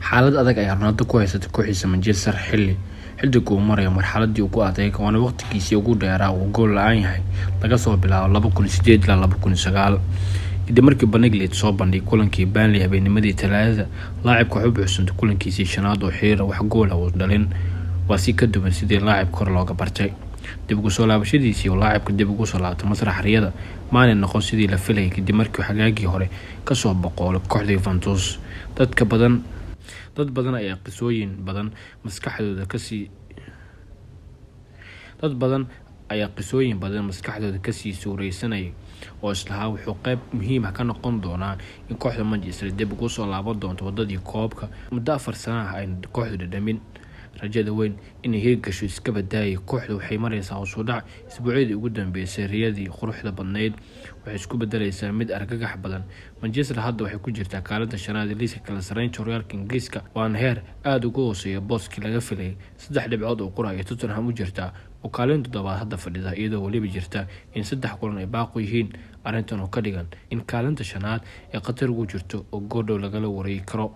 xaalad adag ayaa Ronaldo ku haysatay kooxiisa Manchester xilliga uu marayo marxaladii ugu adag waana waqtigiisii ugu dheeraa uu gool la'aan yahay laga soo bilaabo 2008 ilaa 2009 kadib markii Burnley soo bandhigay kulankii Burnley habeennimadii Talaadada laacibka wuxuu buuxsantay kulankiisii shanaad oo xiriir wax gool ah uu dhalin waa si ka duwan sidii laacib kor looga bartay dib ugu soo laabashadiisii oo laacibka dib ugu soo laabtay masrax riyada maana noqon sidii la filayay kadib markii xagaagii hore ka soo boqolay kooxda Juventus dad badan ayaa qisooyin badan maskaxdooda kasii suuraysanayay oo islahaa wuxuu qayb muhiim ah ka noqon doonaa in kooxda Manchester dib ugu soo laaban doonto wadadii koobka muddo 4 sano ah ay kooxdu dhadhamin rajada weyn inay hirgasho iska badaayay kooxdu waxay maraysaa hoos u dhac isbuucyadii ugu dambeysay riyadii quruxda badneyd waxay isku bedelaysaa mid argagax badan Manchester hadda waxay ku jirtaa kaalinta shanaad ee liiska kala sareynta horyaalka Ingiriiska waana heer aad uga hooseeya booskii laga filayay 3 dhibcood oo qura ay Tottenham u jirtaa oo kaalinta toddobaad hadda fadhida iyadoo waliba jirta in 3 kulan ay baaqo yihiin arrintan oo ka dhigan in kaalinta shanaad ee Qatar ugu jirto oo goodhow lagala wareegi karo